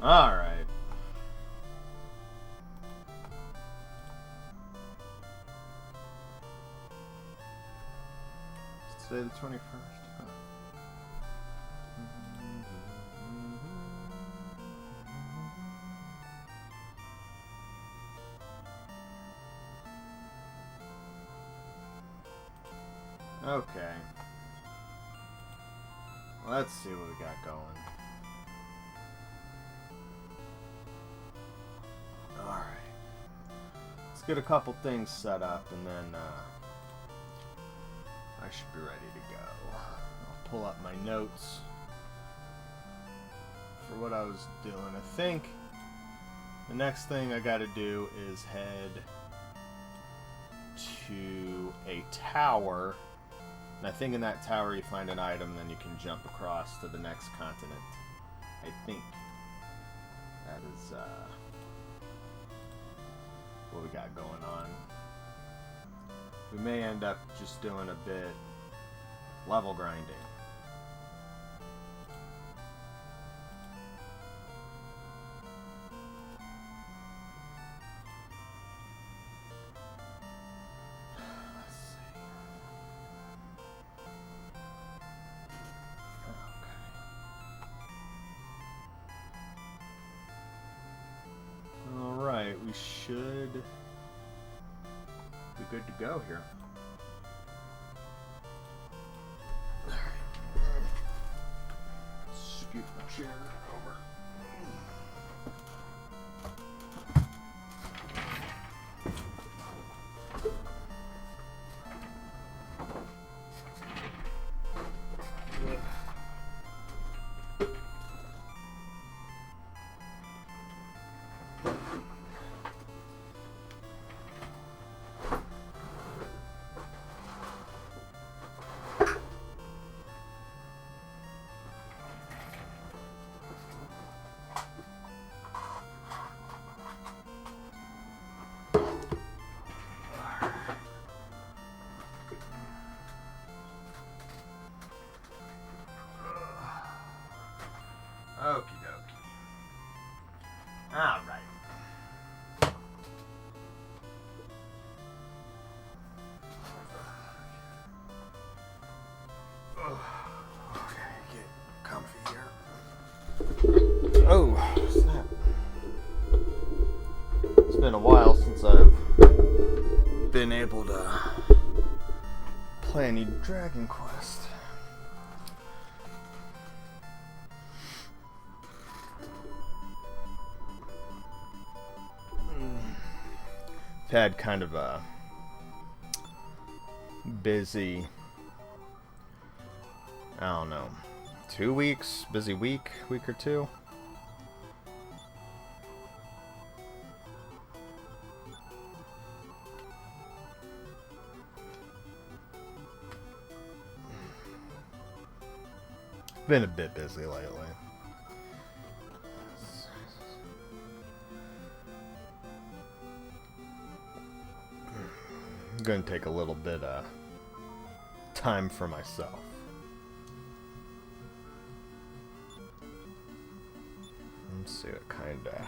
Alright. It's today the 21st. Huh. Okay. Let's see what we got going. Alright. Let's get a couple things set up and then I should be ready to go. I'll pull up my notes for what I was doing. I think the next thing I gotta do is head to a tower. And I think in that tower you find an item, then you can jump across to the next continent. I think. That is what we got going on. We may end up just doing a bit level grinding. We should be good to go here. Scoot my chair over. Okie dokie. Alright. Okay, get comfy here. Oh, snap. It's been a while since I've been able to play any Dragon Quest. Had kind of a busy, I don't know, 2 weeks, busy week or two. Been a bit busy lately. I'm going to take a little bit of time for myself. Let's see what kind of...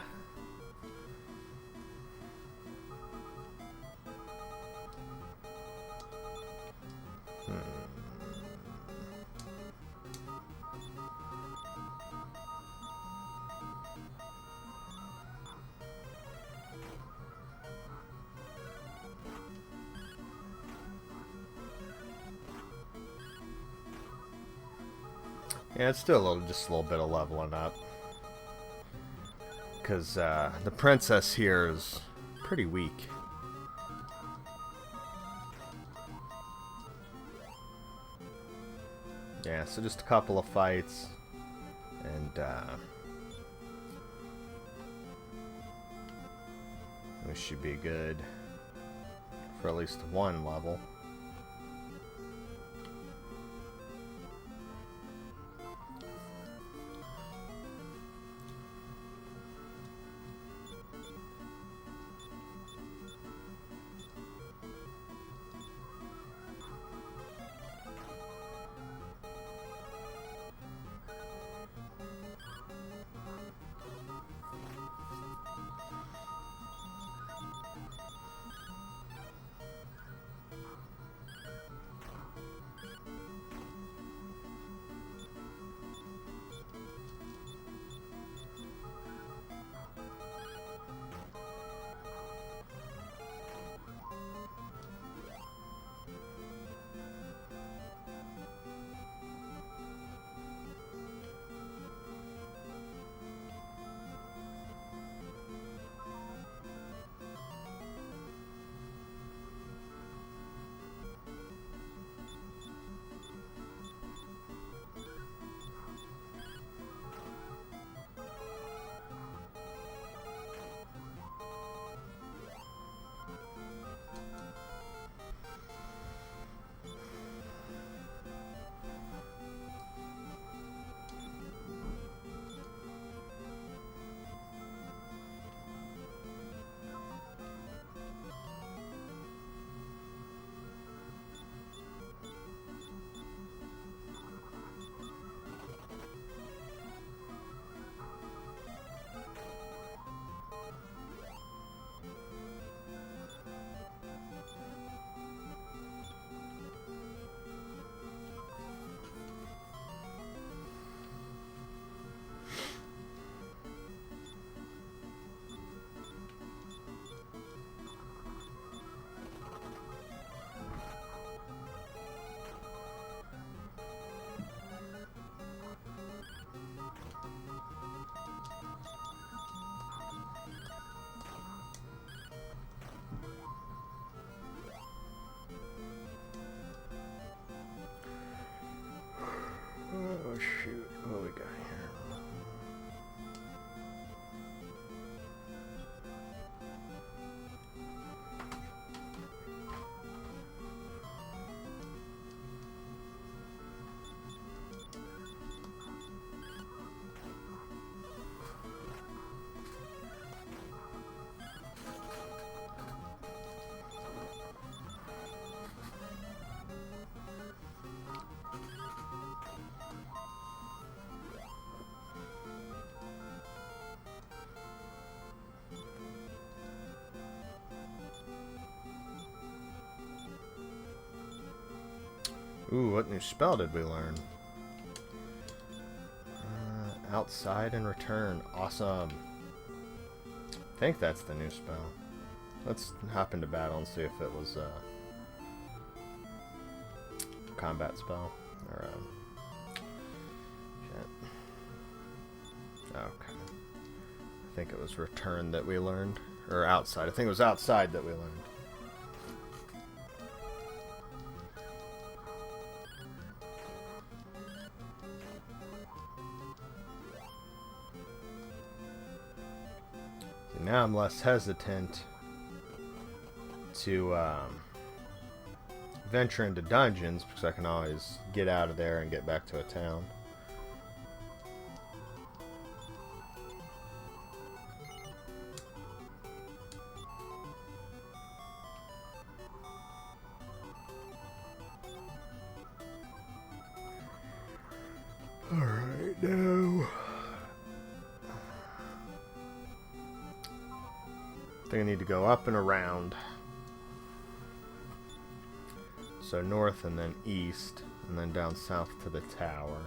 Yeah, it's still just a little bit of leveling up. Because the princess here is pretty weak. Yeah, so just a couple of fights. And we should be good for at least one level. Ooh, what new spell did we learn? Outside and return. Awesome. I think that's the new spell. Let's hop into battle and see if it was a combat spell. Or shit. Okay. I think it was return that we learned. Or outside. I think it was outside that we learned. Now I'm less hesitant to venture into dungeons because I can always get out of there and get back to a town. Alright, now I think I need to go up and around. So north and then east, and then down south to the tower.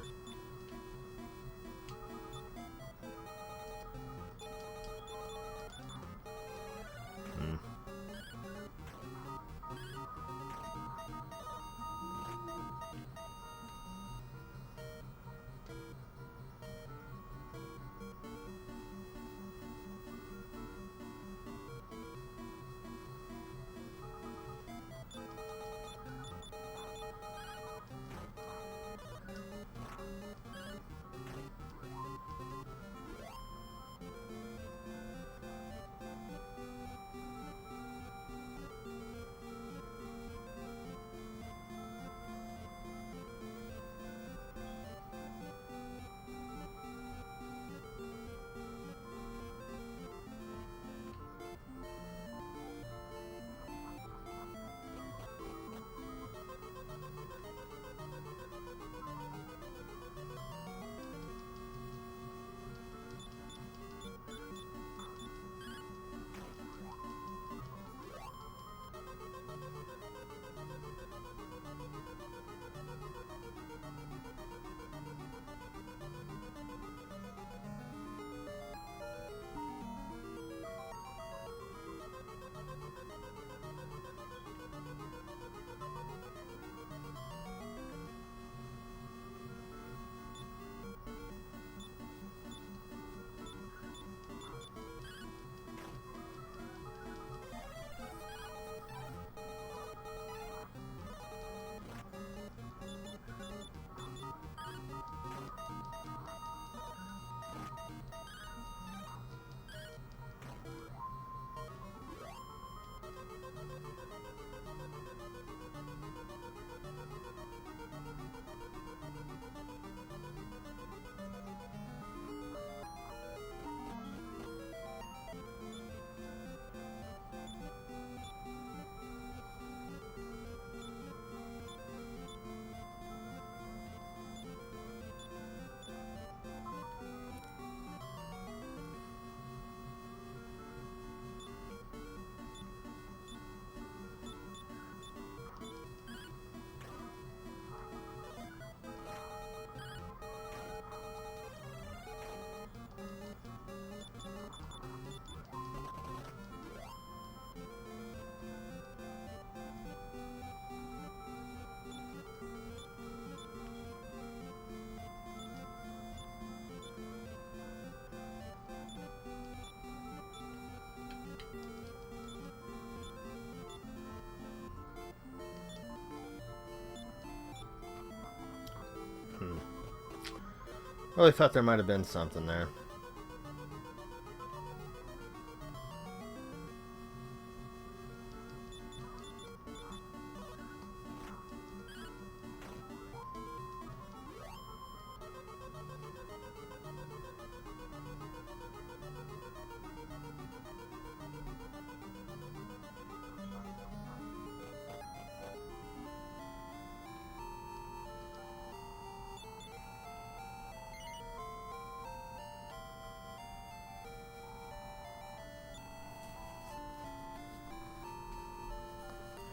Really thought there might have been something there.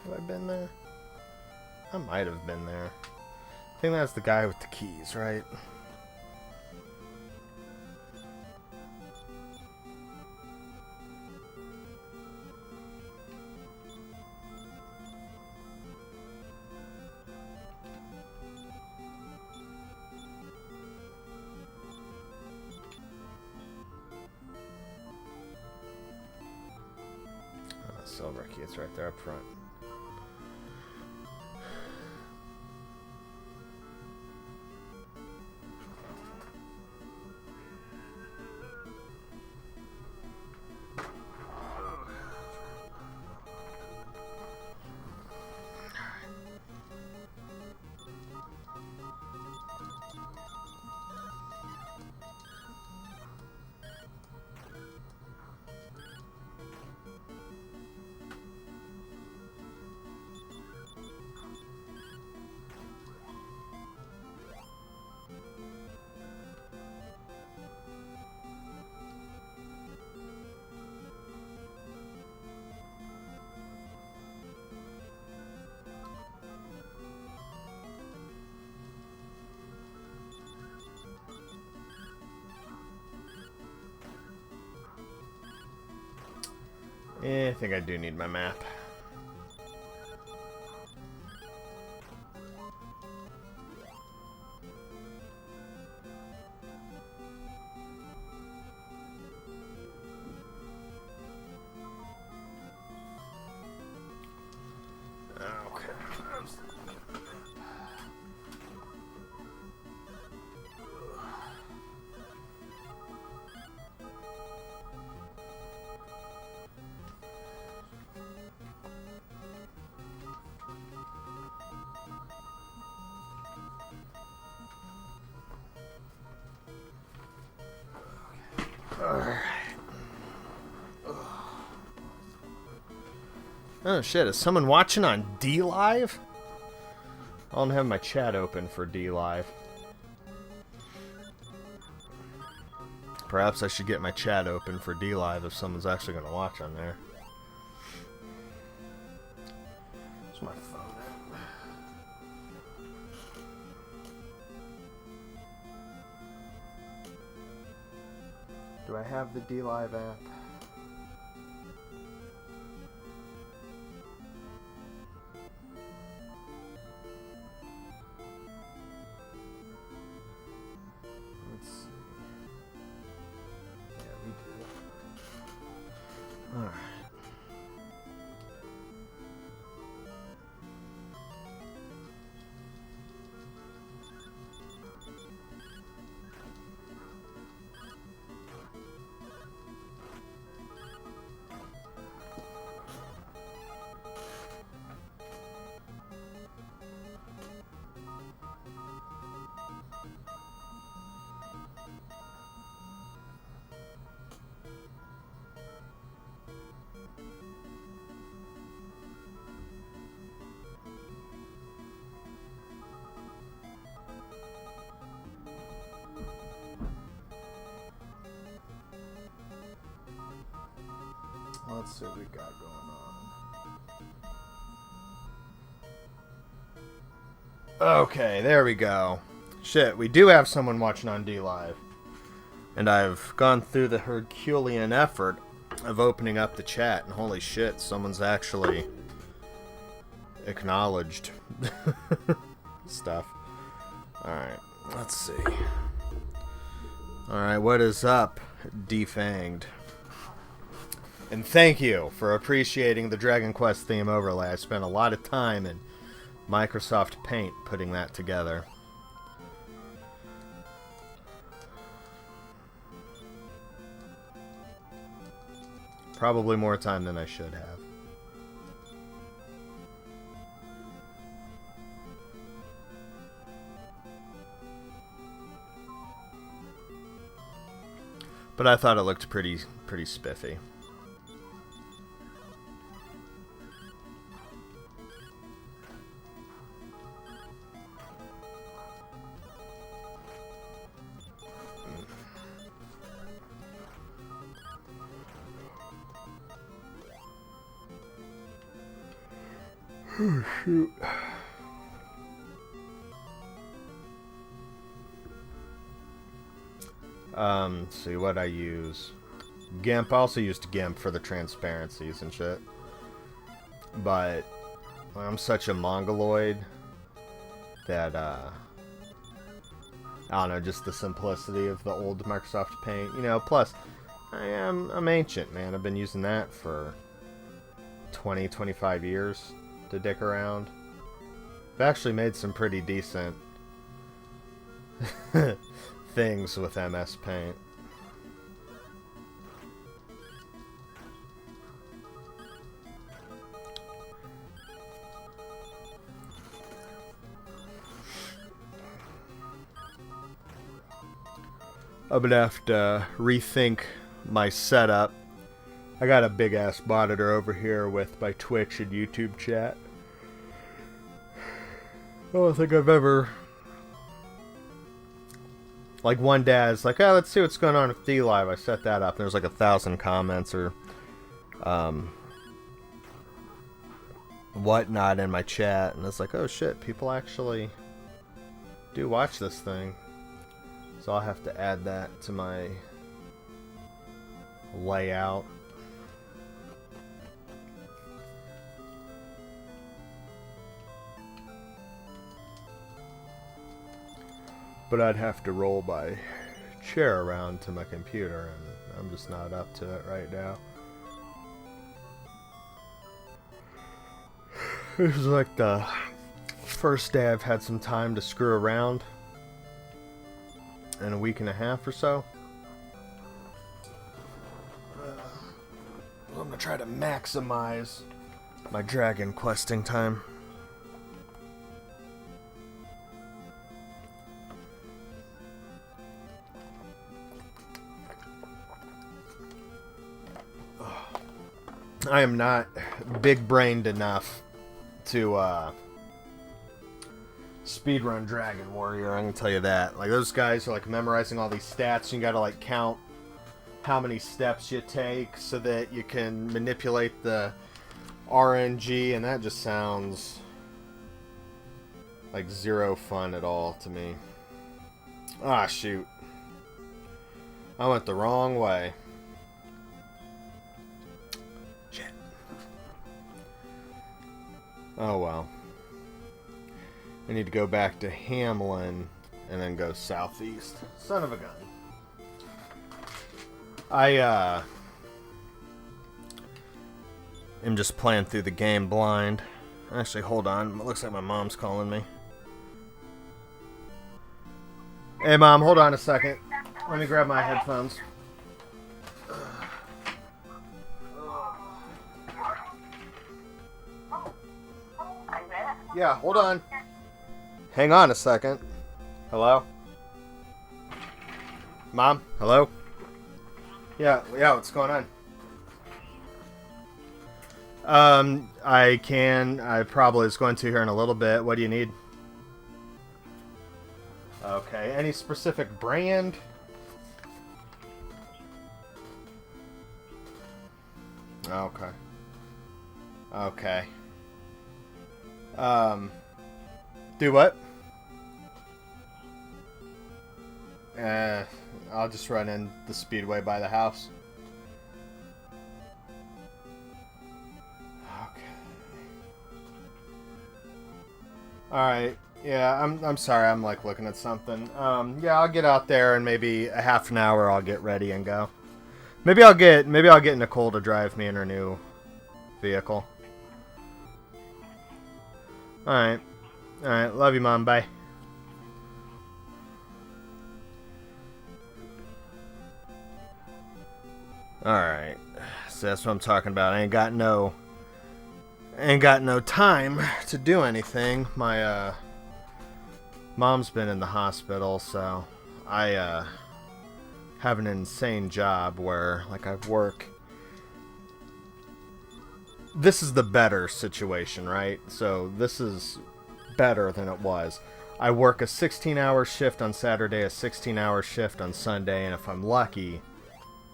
Have I been there? I might have been there. I think that's the guy with the keys, right? Silver key, it's right there up front. I think I do need my map. Oh shit, is someone watching on D Live? I don't have my chat open for D Live. Perhaps I should get my chat open for D Live if someone's actually going to watch on there. Where's my phone at? Do I have the D Live app? Let's see what we got going on. Okay, there we go. Shit, we do have someone watching on D Live. And I've gone through the Herculean effort of opening up the chat, and holy shit, someone's actually acknowledged stuff. Alright, let's see. Alright, what is up, Defanged? And thank you for appreciating the Dragon Quest theme overlay. I spent a lot of time in Microsoft Paint putting that together. Probably more time than I should have. But I thought it looked pretty spiffy. Oh, shoot. Let's see what I use. GIMP. I also used GIMP for the transparencies and shit. But I'm such a mongoloid that, I don't know, just the simplicity of the old Microsoft Paint. You know, plus, I'm ancient, man. I've been using that for 20, 25 years to dick around. I've actually made some pretty decent things with MS Paint. I'm gonna have to rethink my setup. I got a big ass monitor over here with my Twitch and YouTube chat. I don't think I've ever... Like one day I was like, oh, let's see what's going on with D-Live. I set that up and there's like 1,000 comments or whatnot in my chat. And it's like, oh shit, people actually do watch this thing. So I'll have to add that to my layout. But I'd have to roll my chair around to my computer, and I'm just not up to it right now. This is like the first day I've had some time to screw around in a week and a half or so. I'm gonna try to maximize my dragon questing time. I am not big-brained enough to speedrun Dragon Warrior, I can tell you that. Like, those guys are like memorizing all these stats, and you gotta like count how many steps you take so that you can manipulate the RNG, and that just sounds like zero fun at all to me. Ah, shoot. I went the wrong way. Shit. Oh well. I need to go back to Hamlin and then go southeast. Son of a gun. I am just playing through the game blind. Actually, hold on. It looks like my mom's calling me. Hey, Mom, hold on a second. Let me grab my headphones. Yeah, hold on. Hang on a second. Hello? Mom? Hello? Yeah, what's going on? I probably was going to here in a little bit. What do you need? Okay, any specific brand? Okay. Okay. Do what? I'll just run in the speedway by the house. Okay. Alright. Yeah, I'm sorry, I'm like looking at something. Yeah, I'll get out there and maybe a half an hour I'll get ready and go. Maybe I'll get Nicole to drive me in her new vehicle. Alright. Alright, love you, Mom. Bye. Alright. So that's what I'm talking about. I ain't got no time to do anything. My mom's been in the hospital, so I have an insane job where like I work. This is the better situation, right? So this is better than it was. I work a 16-hour shift on Saturday, a 16-hour shift on Sunday, and if I'm lucky,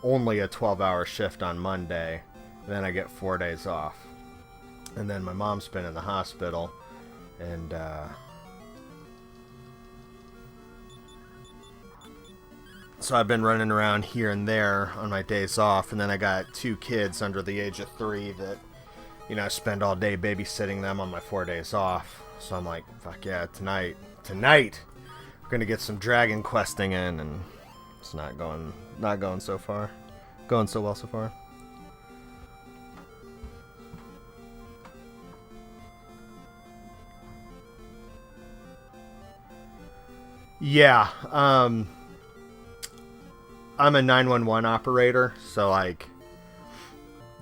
only a 12-hour shift on Monday. Then I get 4 days off. And then my mom's been in the hospital, and So I've been running around here and there on my days off, and then I got 2 kids under the age of 3 that, I spend all day babysitting them on my 4 days off. So I'm like, fuck yeah, tonight, we're gonna get some dragon questing in, and it's not going so far, going so well so far. Yeah, I'm a 911 operator, so like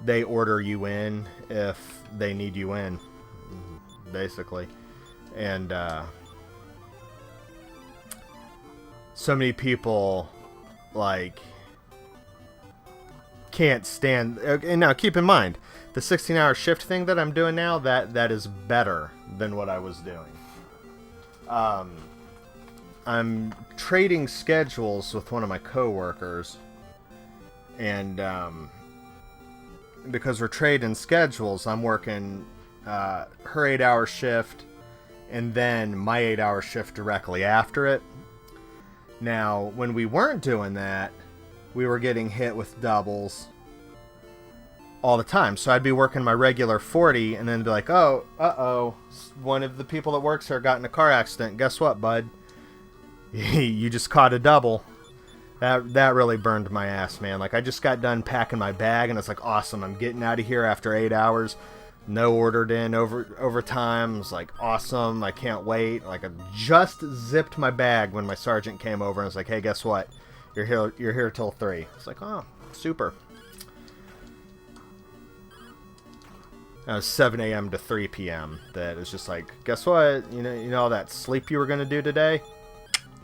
they order you in if they need you in, basically. And so many people like can't stand. And now keep in mind, the 16-hour shift thing that I'm doing now, that is better than what I was doing. I'm trading schedules with one of my coworkers, and because we're trading schedules, I'm working her 8-hour shift and then my 8-hour shift directly after it. Now, when we weren't doing that, we were getting hit with doubles all the time. So I'd be working my regular 40 and then be like, oh, one of the people that works here got in a car accident. Guess what, bud? You just caught a double. That really burned my ass, man. Like, I just got done packing my bag, and it's like, awesome, I'm getting out of here after 8 hours. No ordered in overtime. It's like, awesome, I can't wait. Like, I just zipped my bag when my sergeant came over and was like, hey, guess what? You're here till 3. It's like, oh, super. That was 7 a.m. to 3 p.m. That is just like, guess what? You know all that sleep you were gonna do today?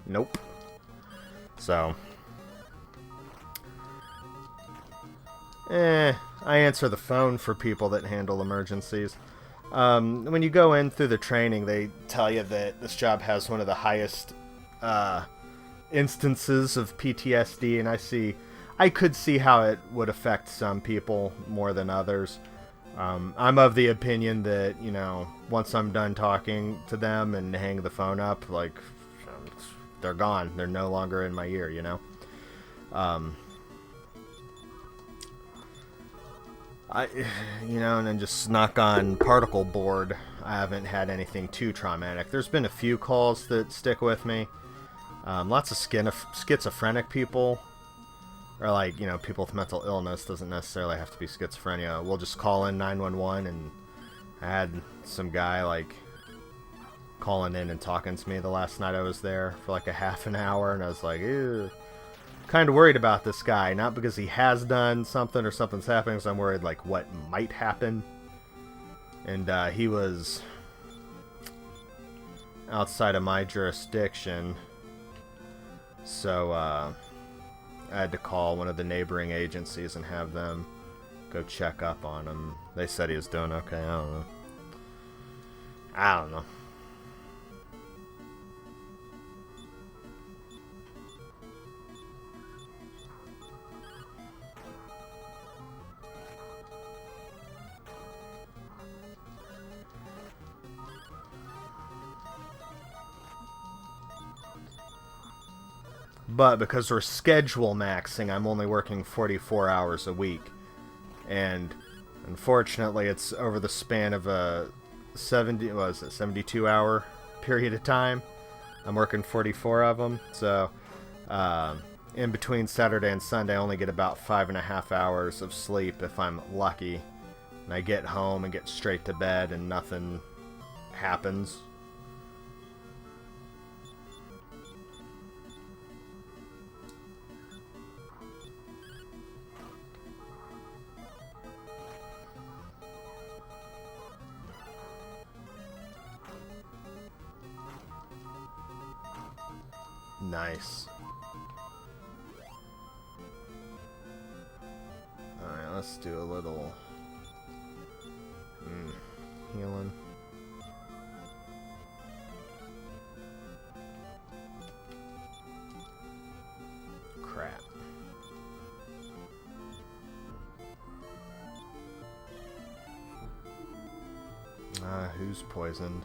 Nope. So, I answer the phone for people that handle emergencies. When you go in through the training, they tell you that this job has one of the highest instances of PTSD, and I could see how it would affect some people more than others. I'm of the opinion that, once I'm done talking to them and hang the phone up, like, they're gone. They're no longer in my ear, and then just knock on particle board. I haven't had anything too traumatic. There's been a few calls that stick with me. Lots of schizophrenic people, or like, people with mental illness. Doesn't necessarily have to be schizophrenia. We'll just call in 911, and I had some guy like calling in and talking to me the last night I was there for like a half an hour, and I was like, ew. Kind of worried about this guy, not because he has done something or something's happening, because I'm worried like what might happen. And he was outside of my jurisdiction, so I had to call one of the neighboring agencies and have them go check up on him. They said he was doing okay. I don't know. But because we're schedule maxing, I'm only working 44 hours a week. And unfortunately, it's over the span of a 72-hour period of time. I'm working 44 of them. So in between Saturday and Sunday, I only get about 5.5 hours of sleep if I'm lucky. And I get home and get straight to bed and nothing happens. Nice. Alright, let's do a little healing. Crap. Who's poisoned?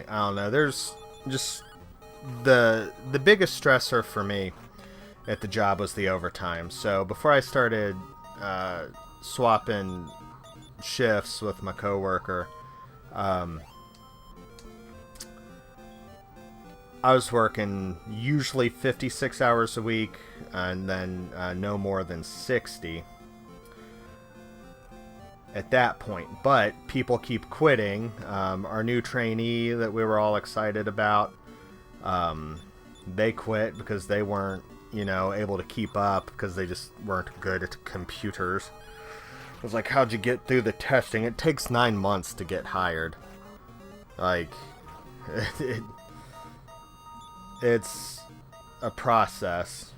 Like, I don't know. There's just the biggest stressor for me at the job was the overtime. So before I started swapping shifts with my coworker, I was working usually 56 hours a week, and then no more than 60 at that point. But people keep quitting. Our new trainee that we were all excited about, they quit because they weren't, able to keep up because they just weren't good at computers. I was like, how'd you get through the testing? It takes 9 months to get hired. Like, it's a process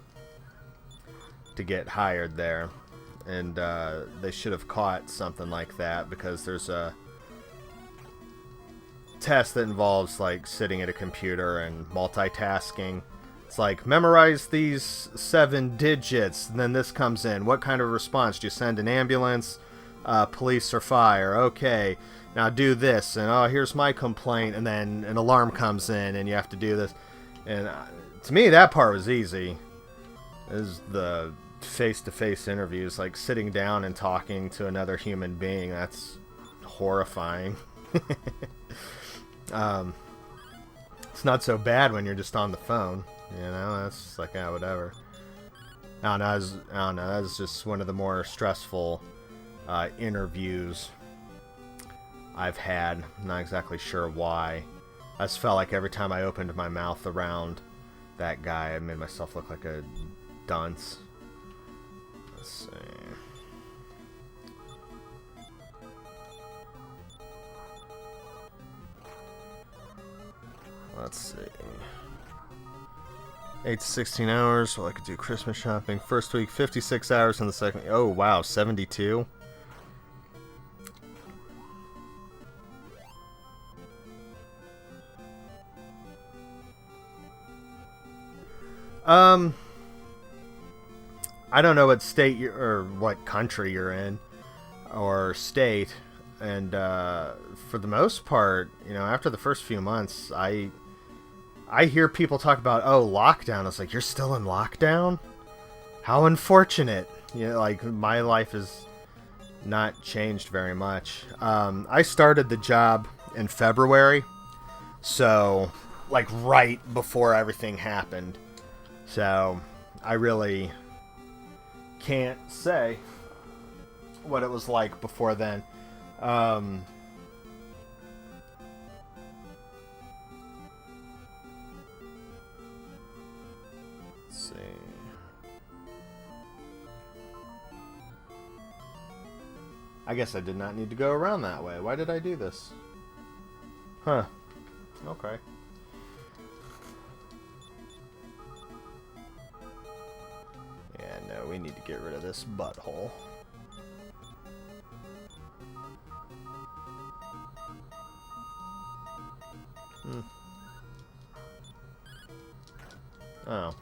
to get hired there. And they should have caught something like that, because there's a test that involves like sitting at a computer and multitasking. It's like, memorize these 7 digits, and then this comes in. What kind of response? Do you send an ambulance, police, or fire? Okay, now do this, and oh, here's my complaint, and then an alarm comes in, and you have to do this. And to me, that part was easy. Is the face-to-face interviews, like sitting down and talking to another human being. That's horrifying. It's not so bad when you're just on the phone. That's just like, whatever. I don't know. That was just one of the more stressful interviews I've had. I'm not exactly sure why. I just felt like every time I opened my mouth around that guy, I made myself look like a dunce. Let's see. Let's see. 8 to 16 hours. Well, I could do Christmas shopping. First week, 56 hours in the second. Oh, wow. 72? I don't know what state or what country you're in, or state, and for the most part, after the first few months, I hear people talk about, lockdown. It's like, you're still in lockdown? How unfortunate. Like, my life has not changed very much. I started the job in February, so like right before everything happened. So I really can't say what it was like before then. Let's see. I guess I did not need to go around that way. Why did I do this? Huh. Okay. Yeah, no, we need to get rid of this butthole. Oh.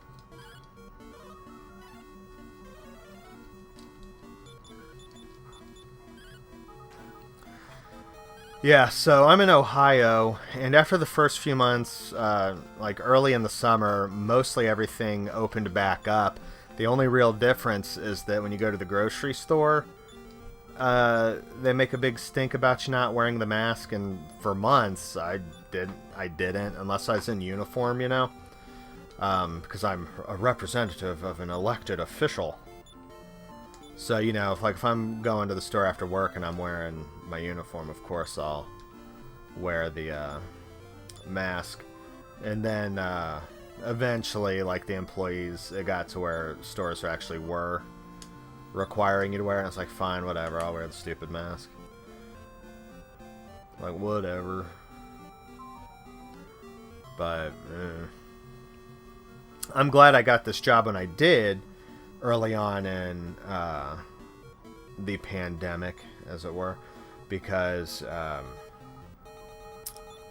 Yeah, so I'm in Ohio, and after the first few months, like early in the summer, mostly everything opened back up. The only real difference is that when you go to the grocery store, they make a big stink about you not wearing the mask, and for months I didn't, unless I was in uniform, because I'm a representative of an elected official. So, if I'm going to the store after work and I'm wearing my uniform, of course I'll wear the mask. And then eventually, like, the employees, it got to where stores actually were requiring you to wear it. And it's like, fine, whatever, I'll wear the stupid mask. Like, whatever. But, I'm glad I got this job when I did, early on in the pandemic, as it were, because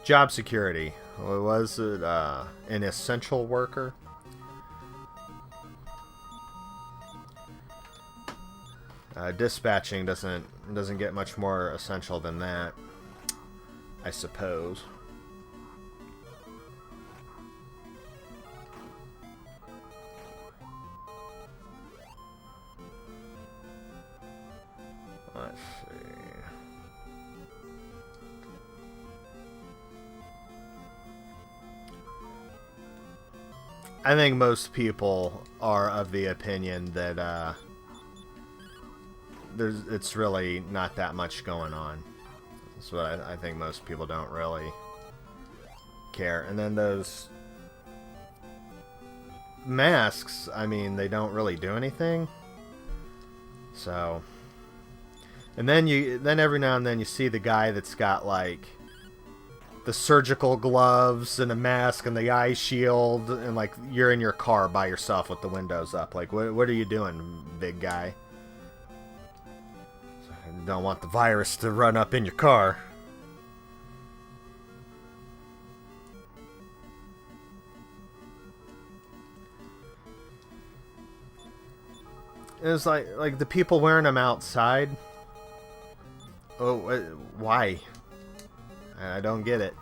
job security. Was it an essential worker? Dispatching doesn't get much more essential than that, I suppose. Let's see. I think most people are of the opinion that it's really not that much going on. That's what I think most people don't really care. And then those masks, I mean, they don't really do anything. So, and then every now and then you see the guy that's got like the surgical gloves and a mask and the eye shield, and like you're in your car by yourself with the windows up. Like, what are you doing, big guy? You don't want the virus to run up in your car. It's like the people wearing them outside. Oh, why? I don't get it.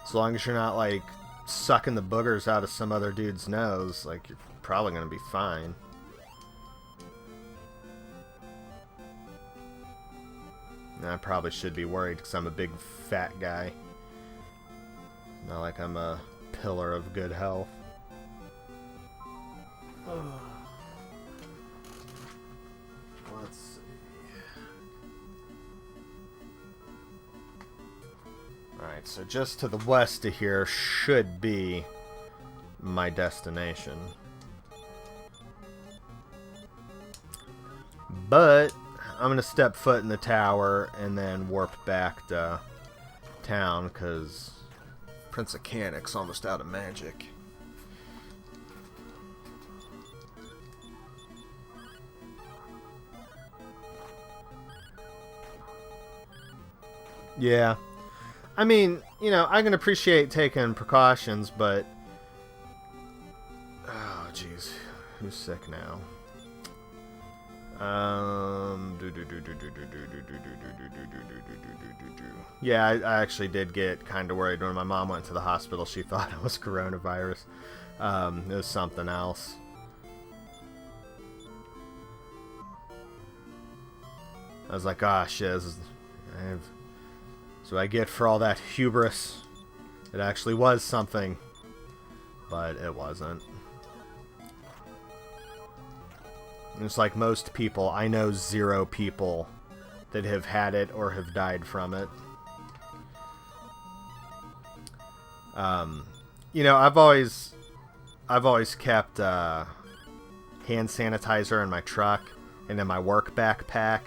As long as you're not like sucking the boogers out of some other dude's nose, like you're probably gonna be fine. And I probably should be worried because I'm a big fat guy. Not like I'm a pillar of good health. Let's see. Alright, so just to the west of here should be my destination. But I'm going to step foot in the tower and then warp back to town because Prince of Canic's almost out of magic. Yeah. I mean, you know, I can appreciate taking precautions, but... Oh, jeez. Who's sick now? Yeah, I actually did get kind of worried when my mom went to the hospital. She thought it was coronavirus. It was something else. I was like, ah, shit, this what I get for all that hubris. It actually was something, but it wasn't. It's like most people, I know 0 people that have had it or have died from it. You know, I've always kept hand sanitizer in my truck and in my work backpack.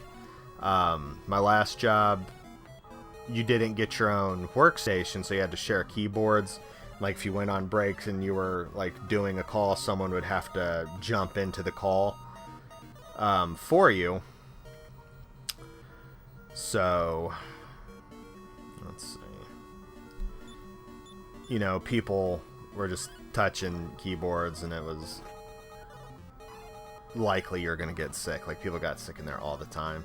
My last job, you didn't get your own workstation, so you had to share keyboards. Like if you went on breaks and you were like doing a call, someone would have to jump into the call for you. So let's see. You know, people were just touching keyboards and it was likely you're gonna get sick. Like people got sick in there all the time.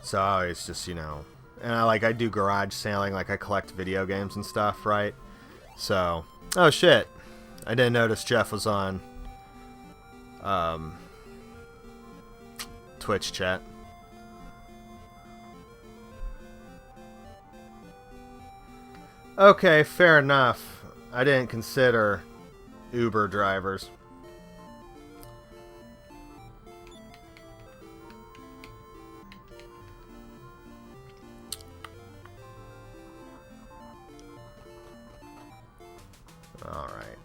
So I always just, you know, and I do garage sailing, like I collect video games and stuff, right? So, oh shit, I didn't notice Jeff was on Twitch chat. Okay, fair enough. I didn't consider Uber drivers. Alright.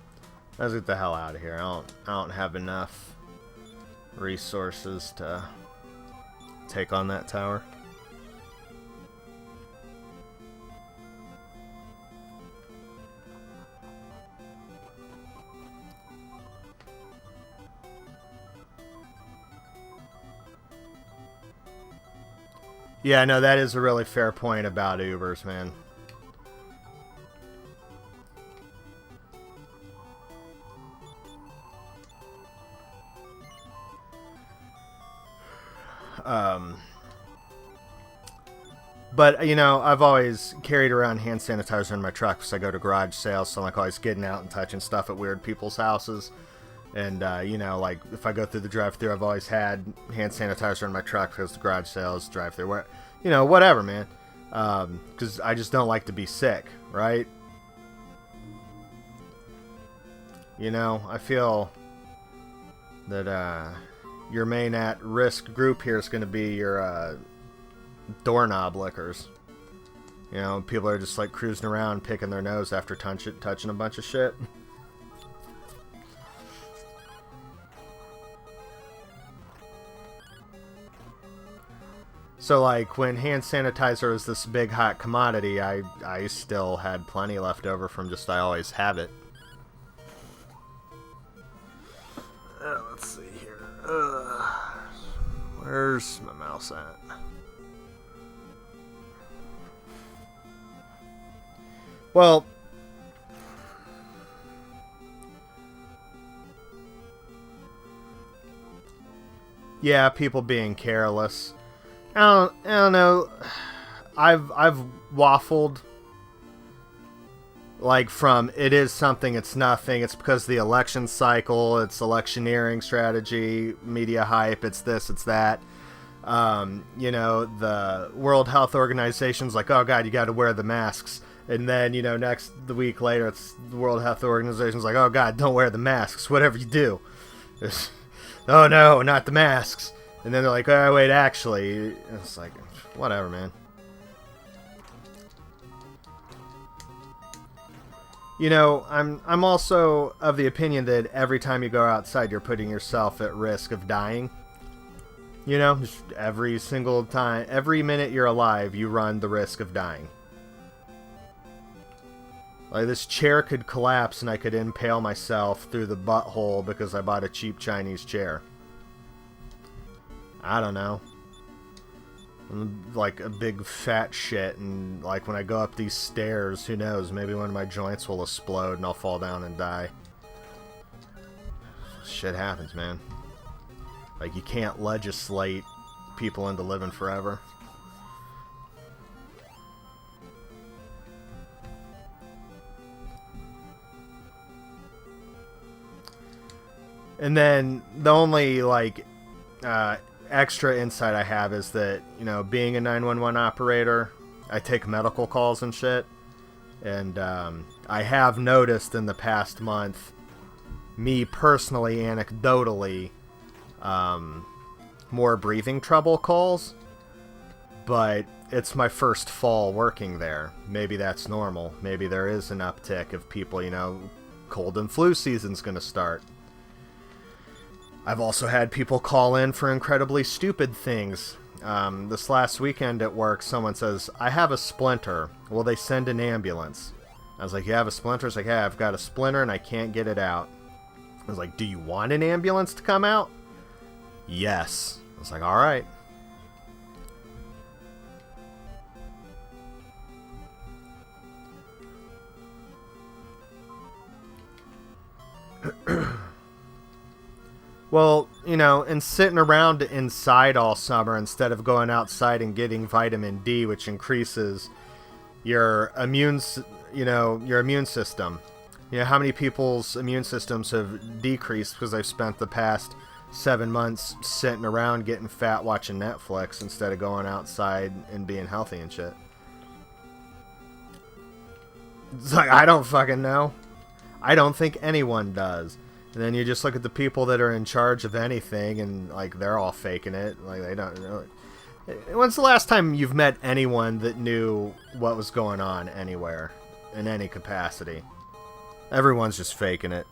Let's get the hell out of here. I don't have enough resources to take on that tower. Yeah, no, that is a really fair point about Ubers, man. But, you know, I've always carried around hand sanitizer in my truck because I go to garage sales, so I'm like always getting out and touching stuff at weird people's houses. And, you know, like if I go through the drive-thru, I've always had hand sanitizer in my truck because the garage sales, drive-thru, where, you know, whatever, man. Because I just don't like to be sick, right? You know, I feel that your main at-risk group here is going to be your doorknob lickers. You know, people are just like cruising around picking their nose after touching a bunch of shit. So, like, when hand sanitizer was this big hot commodity, I still had plenty left over from just I always have it. Let's see here. Where's my mouse at? Well, yeah, people being careless. I don't know. I've waffled like from it is something, it's nothing. It's because of the election cycle, it's electioneering strategy, media hype, it's this, it's that. You know, the World Health Organization's like, oh god, you got to wear the masks. And then, you know, the week later, it's the World Health Organization's like, oh god, don't wear the masks, whatever you do. Oh no, not the masks. And then they're like, oh wait, actually, it's like, whatever, man. You know, I'm also of the opinion that every time you go outside, you're putting yourself at risk of dying. You know, just every single time, every minute you're alive, you run the risk of dying. Like, this chair could collapse and I could impale myself through the butthole because I bought a cheap Chinese chair. I don't know. I'm like a big fat shit, and like when I go up these stairs, who knows, maybe one of my joints will explode and I'll fall down and die. Shit happens, man. Like, you can't legislate people into living forever. And then the only, like, extra insight I have is that, you know, being a 911 operator, I take medical calls and shit. And I have noticed in the past month, me personally, anecdotally, more breathing trouble calls. But it's my first fall working there. Maybe that's normal. Maybe there is an uptick of people, you know, cold and flu season's gonna start. I've also had people call in for incredibly stupid things. This last weekend at work, someone says, I have a splinter. Will they send an ambulance? I was like, you have a splinter? It's like, yeah, I've got a splinter and I can't get it out. I was like, do you want an ambulance to come out? Yes. I was like, alright. Well, you know, and sitting around inside all summer instead of going outside and getting vitamin D, which increases your immune system. You know, how many people's immune systems have decreased because they've spent the past 7 months sitting around getting fat watching Netflix instead of going outside and being healthy and shit. It's like, I don't fucking know. I don't think anyone does. And then you just look at the people that are in charge of anything, and like they're all faking it. Like, they don't know. When's the last time you've met anyone that knew what was going on anywhere, in any capacity? Everyone's just faking it.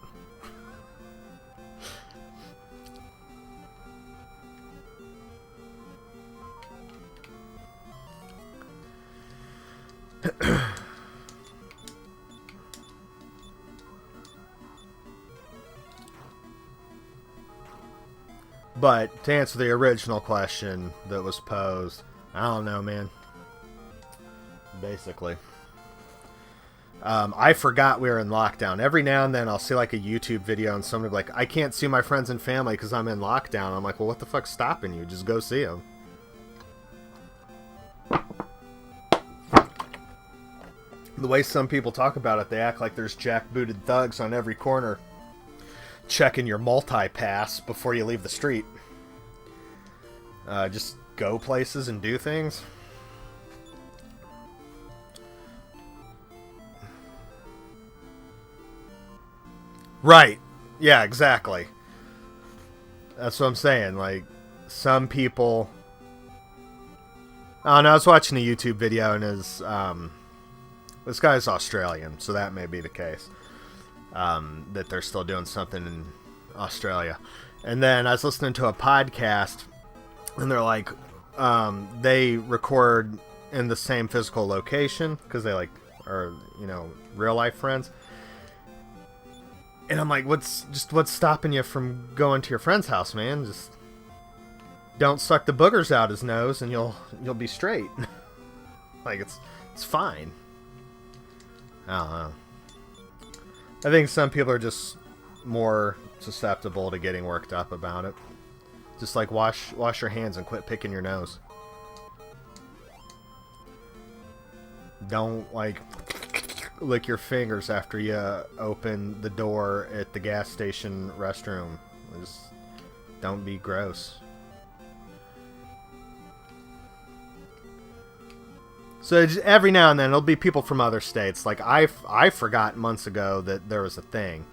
But to answer the original question that was posed, I don't know, man. Basically. I forgot we were in lockdown. Every now and then I'll see like a YouTube video and somebody be like, I can't see my friends and family because I'm in lockdown. I'm like, well, what the fuck's stopping you? Just go see them. The way some people talk about it, they act like there's jackbooted thugs on every corner checking your multi-pass before you leave the street. Just go places and do things. Right. Yeah, exactly. That's what I'm saying. Like, some people... I don't know, I was watching a YouTube video and this guy's Australian, so that may be the case. That they're still doing something in Australia. And then I was listening to a podcast, and they're like, they record in the same physical location, because they, like, are, you know, real-life friends. And I'm like, what's stopping you from going to your friend's house, man? Just don't suck the boogers out his nose, and you'll be straight. Like, it's fine. I don't know. I think some people are just more susceptible to getting worked up about it. Just like wash your hands and quit picking your nose. Don't like lick your fingers after you open the door at the gas station restroom. Just don't be gross. So every now and then it'll be people from other states. Like I forgot months ago that there was a thing,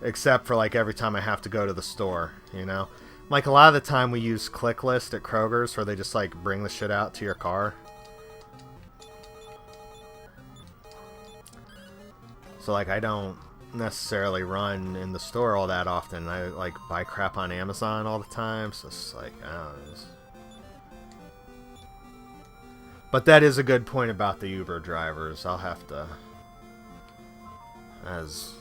except for like every time I have to go to the store. You know, like a lot of the time we use Click List at Kroger's, where they just like bring the shit out to your car. So like I don't necessarily run in the store all that often. I like buy crap on Amazon all the time. So it's like I don't know. But that is a good point about the Uber drivers. I'll have to... As...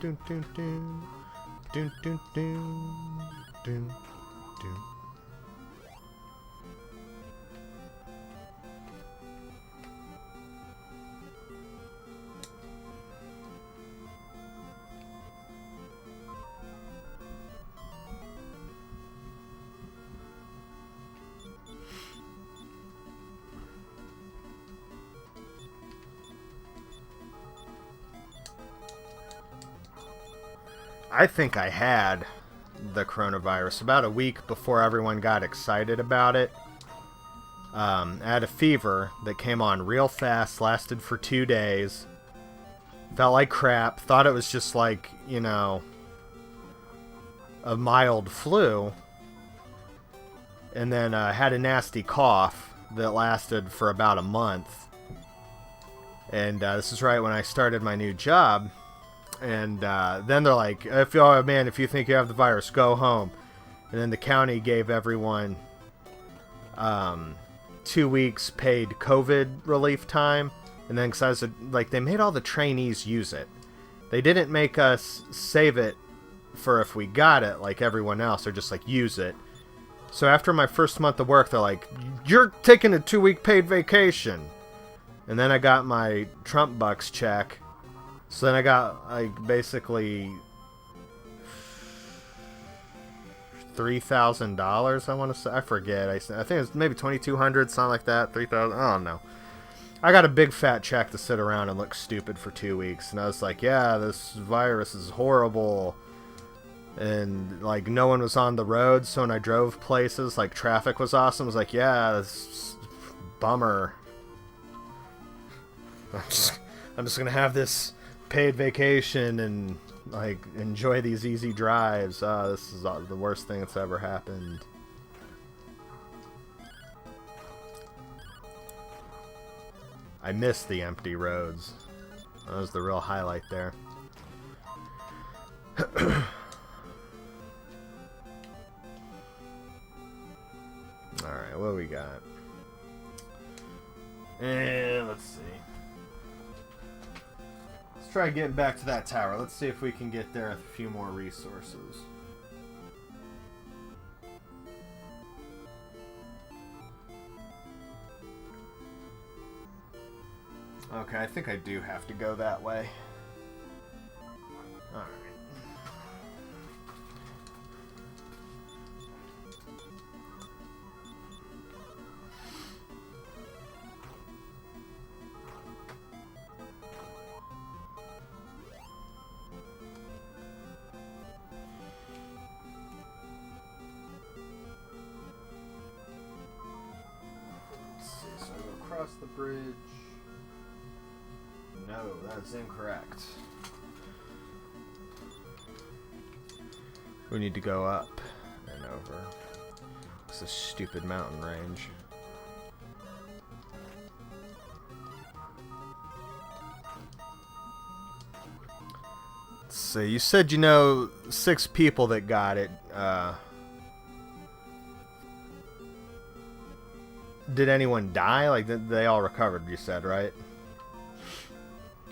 Dun, dun, dun. Dun, dun, dun. Dun, dun. I think I had the coronavirus about a week before everyone got excited about it. I had a fever that came on real fast, lasted for 2 days. Felt like crap. Thought it was just like, you know, a mild flu. And then had a nasty cough that lasted for about a month. And this is right when I started my new job. And then they're like, if you think you have the virus, go home. And then the county gave everyone 2 weeks paid COVID relief time. And then, because like, they made all the trainees use it. They didn't make us save it for if we got it like everyone else. They're just like, use it. So after my first month of work, they're like, you're taking a 2-week paid vacation. And then I got my Trump bucks check. So then I got, like, basically $3,000, I want to say. I forget. I think it was maybe $2,200, something like that. $3,000. I don't know. I got a big fat check to sit around and look stupid for 2 weeks. And I was like, yeah, this virus is horrible. And, like, no one was on the road. So when I drove places, like, traffic was awesome. I was like, yeah, this bummer. I'm just going to have this paid vacation and like enjoy these easy drives. This is the worst thing that's ever happened. I miss the empty roads. That was the real highlight there. Alright, what do we got? And let's see. Try getting back to that tower. Let's see if we can get there with a few more resources. Okay, I think I do have to go that way. Alright. Let's see, so I go across the bridge. No, that's incorrect. We need to go up and over. It's a stupid mountain range. Let's see, you said you know 6 people that got it. Did anyone die? Like, they all recovered, you said, right?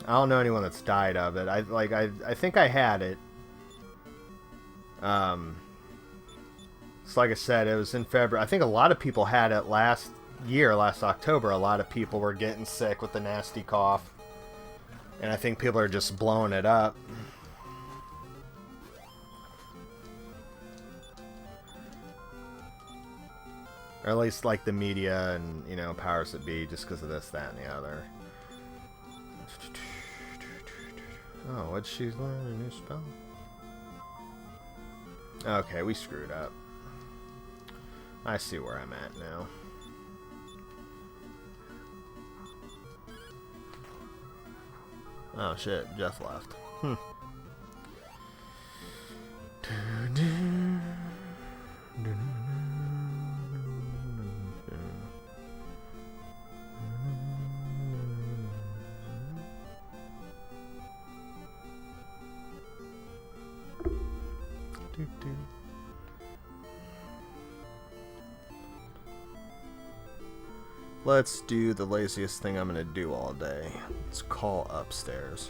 I don't know anyone that's died of it. I think I had it. So like I said, it was in February. I think a lot of people had it last October. A lot of people were getting sick with the nasty cough. And I think people are just blowing it up. Or at least like the media and, you know, powers that be, just because of this, that, and the other. Oh, what'd she learn? A new spell? Okay, we screwed up. I see where I'm at now. Oh shit, Jeff left. Let's do the laziest thing I'm gonna do all day. Let's call upstairs.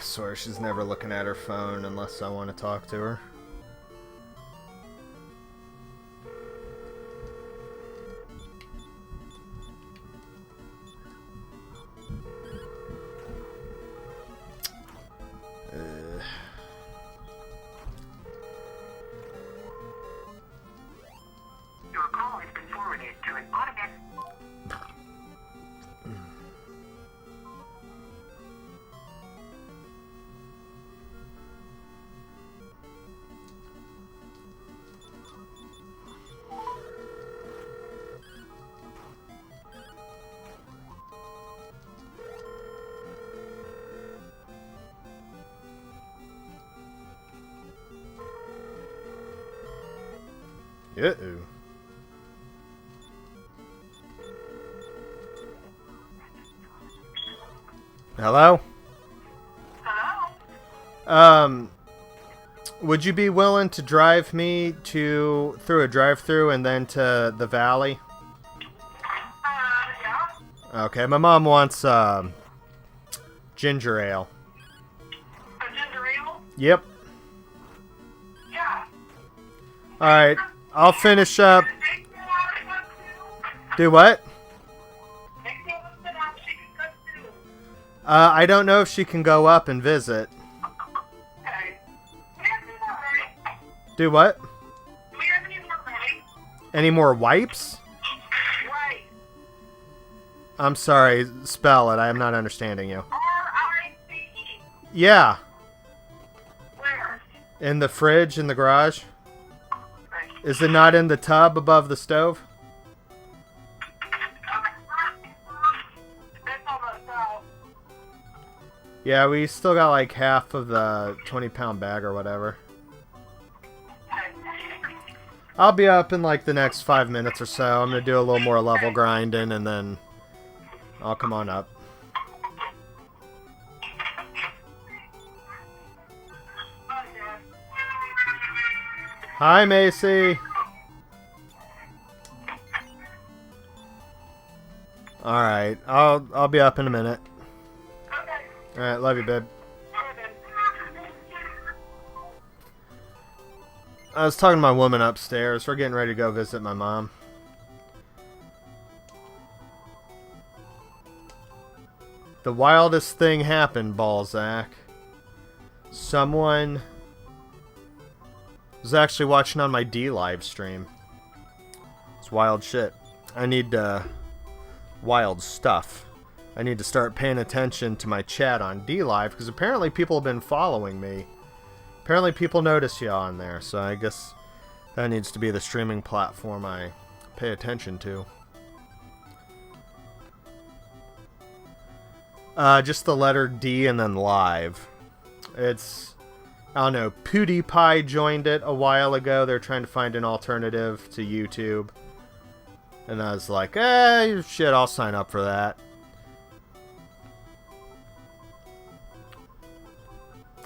Swear she's never looking at her phone unless I want to talk to her. Your call has been forwarded to an automatic. Uh-oh. Hello? Hello? Would you be willing to drive me through a drive-through and then to the valley? Yeah. Okay, my mom wants, ginger ale. A ginger ale? Yep. Yeah. Alright, I'll finish up. Do what? I don't know if she can go up and visit. Okay. Do what? Do we have any more wipes? Any more wipes? Right. I'm sorry, spell it. I am not understanding you. R-I-C-E. Yeah. Where? In the fridge in the garage? Is it not in the tub above the stove? It's almost out. Yeah, we still got like half of the 20-pound bag or whatever. I'll be up in like the next 5 minutes or so. I'm gonna do a little more level grinding and then I'll come on up. Hi, Macy. All right, I'll be up in a minute. All right, love you, babe. I was talking to my woman upstairs. We're getting ready to go visit my mom. The wildest thing happened, Balzac. Someone was actually watching on my D live stream. It's wild shit. I need wild stuff. I need to start paying attention to my chat on D live because apparently people have been following me. Apparently people notice you on there, so I guess that needs to be the streaming platform I pay attention to. Just the letter D and then live. It's, I don't know, PewDiePie joined it a while ago. They're trying to find an alternative to YouTube. And I was like, shit, I'll sign up for that.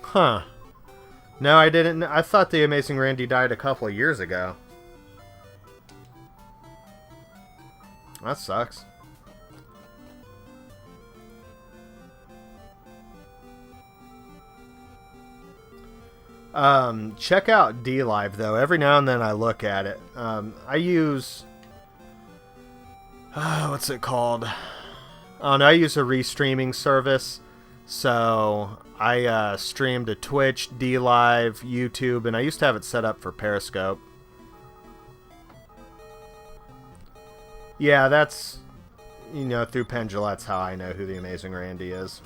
Huh. No, I didn't. I thought the Amazing Randy died a couple of years ago. That sucks. Check out DLive though. Every now and then I look at it. I use what's it called? Oh no, I use a restreaming service. So I stream to Twitch, DLive, YouTube, and I used to have it set up for Periscope. Yeah, that's, you know, through Pendula, that's how I know who the Amazing Randy is.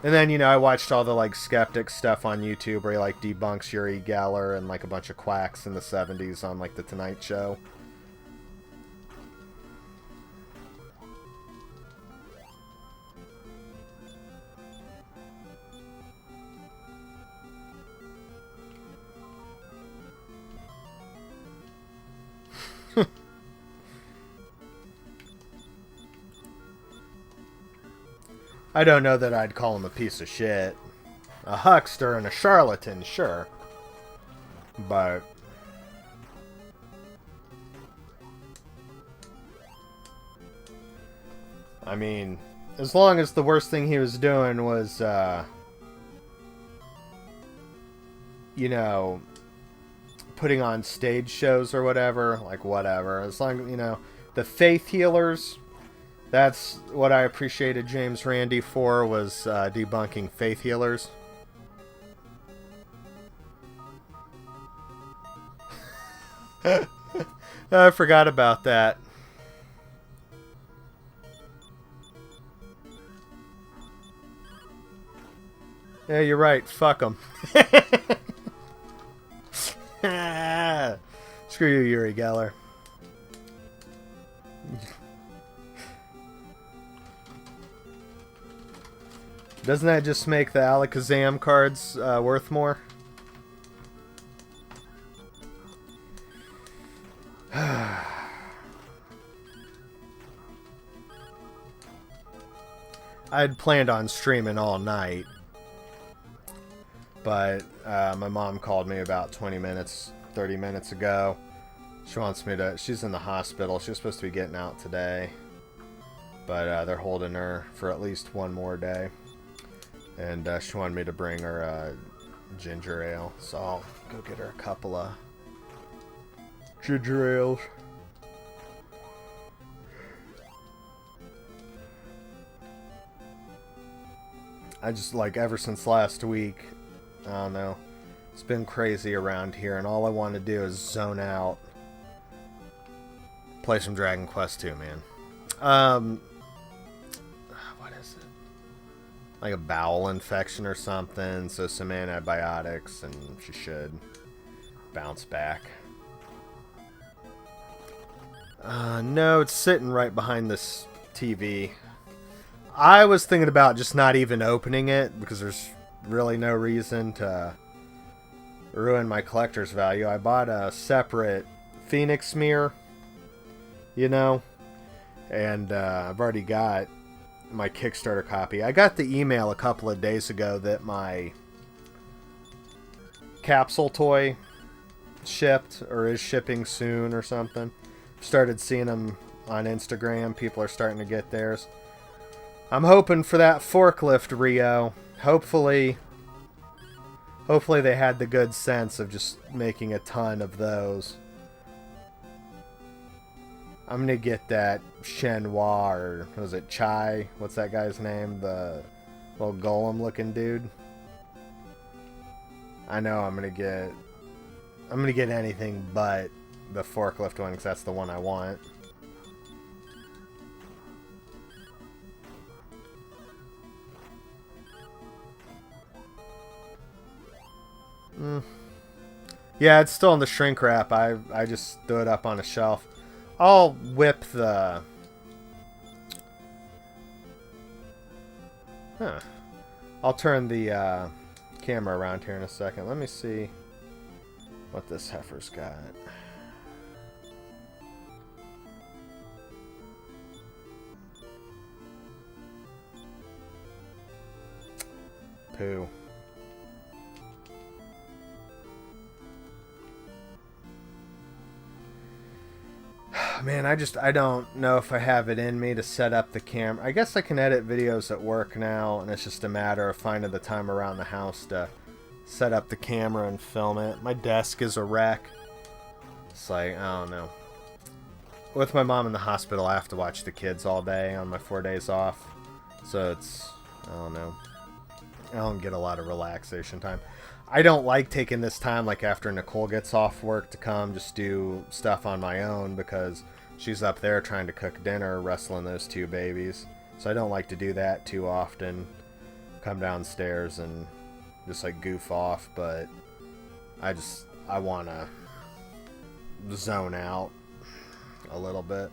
And then, you know, I watched all the, like, skeptic stuff on YouTube where he, like, debunks Uri Geller and, like, a bunch of quacks in the 70s on, like, The Tonight Show. I don't know that I'd call him a piece of shit. A huckster and a charlatan, sure. But I mean, as long as the worst thing he was doing was, you know, putting on stage shows or whatever, like whatever. As long, you know, the faith healers, that's what I appreciated James Randi for, was debunking faith healers. I forgot about that. Yeah, you're right. Fuck them. Screw you, Uri Geller. Doesn't that just make the Alakazam cards worth more? I'd planned on streaming all night, but my mom called me about 20 minutes, 30 minutes ago. She wants me to, she's in the hospital. She's supposed to be getting out today, but they're holding her for at least one more day. And she wanted me to bring her ginger ale, so I'll go get her a couple of ginger ales. I just, like, ever since last week, I don't know, it's been crazy around here, and all I want to do is zone out. Play some Dragon Quest 2, man. What is it? Like a bowel infection or something, so some antibiotics, and she should bounce back. No, it's sitting right behind this TV. I was thinking about just not even opening it because there's really no reason to ruin my collector's value. I bought a separate Phoenix mirror, you know, and I've already got my Kickstarter copy. I got the email a couple of days ago that my capsule toy shipped or is shipping soon or something. Started seeing them on Instagram. People are starting to get theirs. I'm hoping for that forklift Rio. Hopefully they had the good sense of just making a ton of those. I'm gonna get that Shenhua, or was it Chai? What's that guy's name? The little golem looking dude. I know I'm gonna get anything but the forklift one because that's the one I want. Yeah, it's still in the shrink wrap. I just threw it up on a shelf. I'll whip the... I'll turn the camera around here in a second. Let me see what this heifer's got. Poo. Man, I don't know if I have it in me to set up the camera. I guess I can edit videos at work now, and it's just a matter of finding the time around the house to set up the camera and film it. My desk is a wreck. It's like, I don't know. With my mom in the hospital, I have to watch the kids all day on my 4 days off. So it's, I don't know. I don't get a lot of relaxation time. I don't like taking this time, like after Nicole gets off work, to come just do stuff on my own because she's up there trying to cook dinner, wrestling those two babies. So I don't like to do that too often. Come downstairs and just like goof off, but I want to zone out a little bit.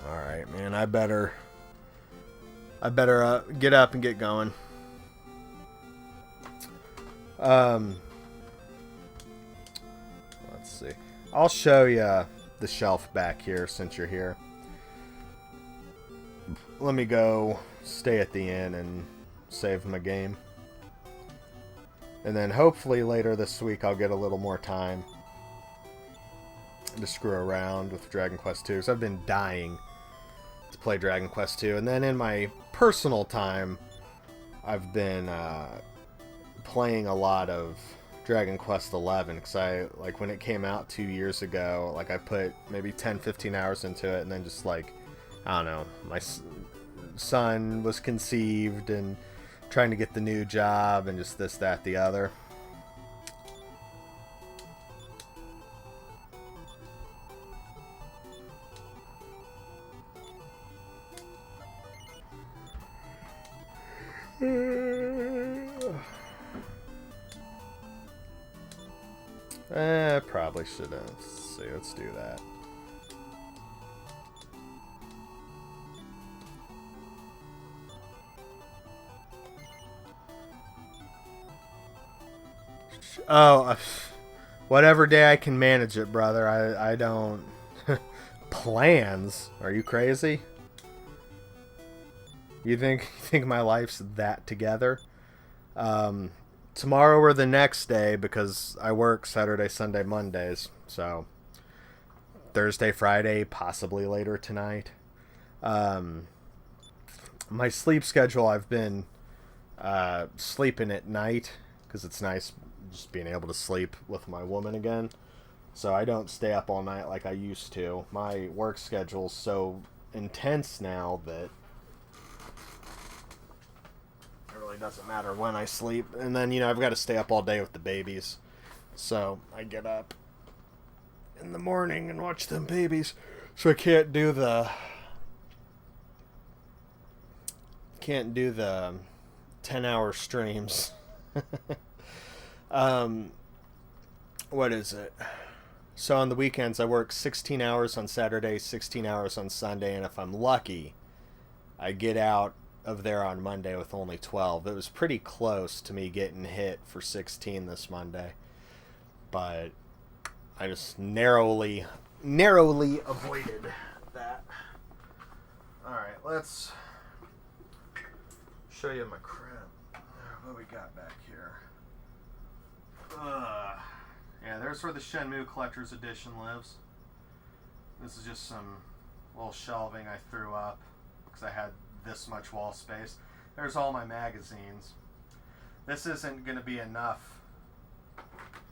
Alright, man, I better get up and get going. Let's see. I'll show you the shelf back here since you're here. Let me go stay at the inn and save my game. And then hopefully later this week I'll get a little more time to screw around with Dragon Quest 2, because I've been dying to play Dragon Quest 2. And then in my personal time, I've been playing a lot of Dragon Quest 11, because like when it came out 2 years ago, like I put maybe 10-15 hours into it, and then just like, I don't know, my son was conceived and trying to get the new job and just this, that, the other. Probably should have. Let's see, let's do that. Oh, whatever day I can manage it, brother. I don't... Plans? Are you crazy? You think my life's that together? Tomorrow or the next day, because I work Saturday, Sunday, Mondays. So Thursday, Friday, possibly later tonight. My sleep schedule, I've been sleeping at night because it's nice just being able to sleep with my woman again. So I don't stay up all night like I used to. My work schedule's so intense now that it doesn't matter when I sleep. And then, I've got to stay up all day with the babies. So I get up in the morning and watch them babies. So I can't do the can't do the 10-hour streams. What is it? So on the weekends, I work 16 hours on Saturday, 16 hours on Sunday, and if I'm lucky, I get out of there on Monday with only 12. It was pretty close to me getting hit for 16 this Monday, but I just narrowly avoided that. Alright, let's show you my crap. What we got back here? Yeah, there's where the Shenmue Collector's Edition lives. This is just some little shelving I threw up because I had this much wall space. There's all my magazines. This isn't going to be enough.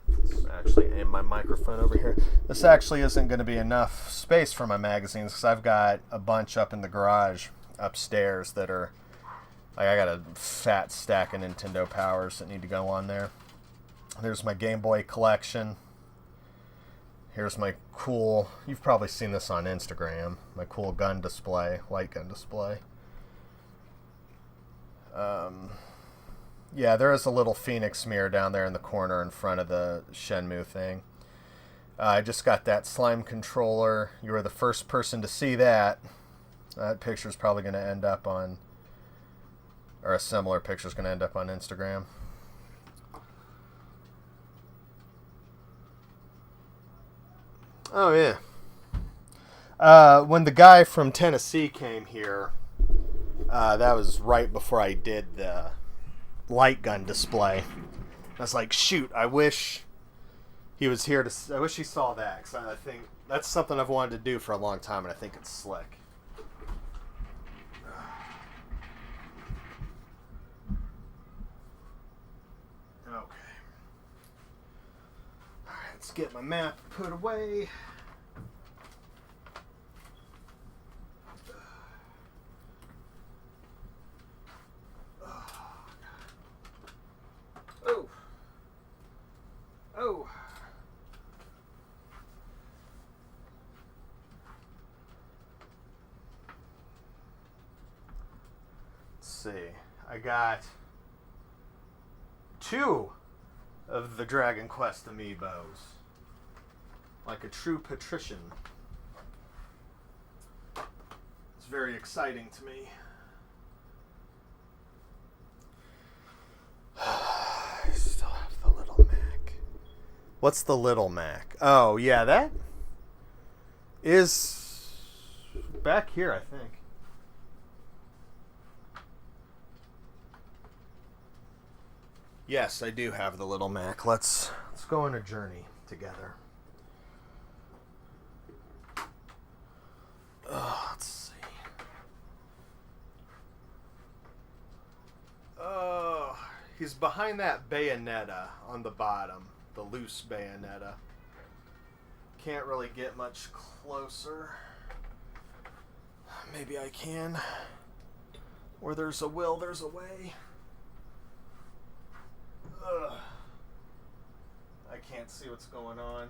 Let's actually aim my microphone over here. This actually isn't going to be enough space for my magazines because I've got a bunch up in the garage upstairs that are, like, I got a fat stack of Nintendo Powers that need to go on there. There's my Game Boy collection. Here's my cool, you've probably seen this on Instagram, my cool gun display, light gun display. Yeah, there is a little Phoenix mirror down there in the corner in front of the Shenmue thing. I just got that slime controller. You were the first person to see that. That picture's probably going to end up on, or a similar picture's going to end up on Instagram. Oh, yeah. When the guy from Tennessee came here, that was right before I did the light gun display. I was like, shoot, I wish he was here I wish he saw that, because I think that's something I've wanted to do for a long time, and I think it's slick. Okay. Alright, let's get my map put away. Oh. Oh. Let's see. I got 2 of the Dragon Quest amiibos. Like a true patrician. It's very exciting to me. I still have the Little Mac. What's the Little Mac? Oh, yeah, that is back here, I think. Yes, I do have the Little Mac. Let's go on a journey together. Let's see. Oh, he's behind that Bayonetta on the bottom. The loose Bayonetta. Can't really get much closer. Maybe I can. Where there's a will, there's a way. Ugh. I can't see what's going on.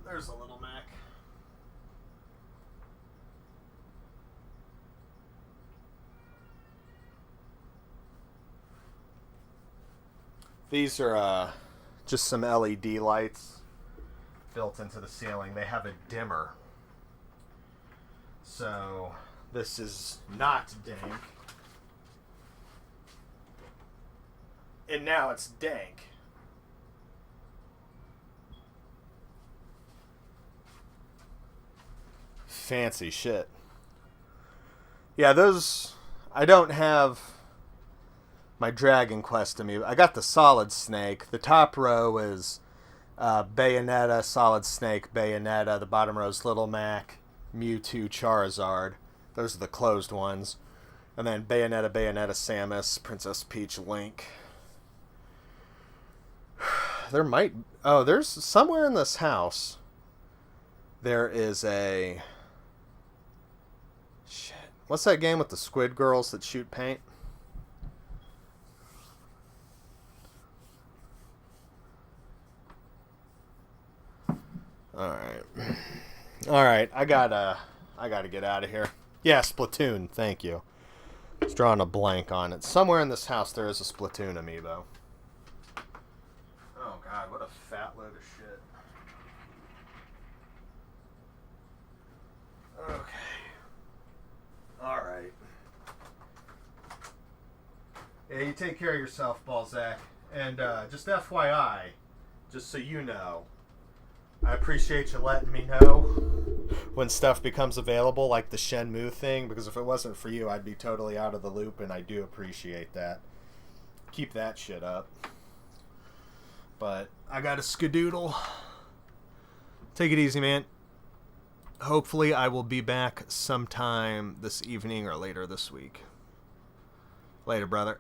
There's a Little Mac. These are just some LED lights built into the ceiling. They have a dimmer. So this is not dank. And now it's dank. Fancy shit. Yeah, those... I don't have my Dragon Quest amiibo. I got the Solid Snake. The top row is Bayonetta, Solid Snake, Bayonetta. The bottom row is Little Mac, Mewtwo, Charizard. Those are the closed ones. And then Bayonetta, Samus, Princess Peach, Link. There might... Oh, there's somewhere in this house. There is a... Shit. What's that game with the squid girls that shoot paint? Alright. Alright, I got I gotta get out of here. Yeah, Splatoon. Thank you. I was drawing a blank on it. Somewhere in this house there is a Splatoon amiibo. Oh god, what a fat load of shit. Okay. Alright. Yeah, you take care of yourself, Balzac. And just FYI, just so you know, I appreciate you letting me know when stuff becomes available, like the Shenmue thing, because if it wasn't for you, I'd be totally out of the loop, and I do appreciate that. Keep that shit up. But I got a skadoodle. Take it easy, man. Hopefully I will be back sometime this evening or later this week. Later, brother.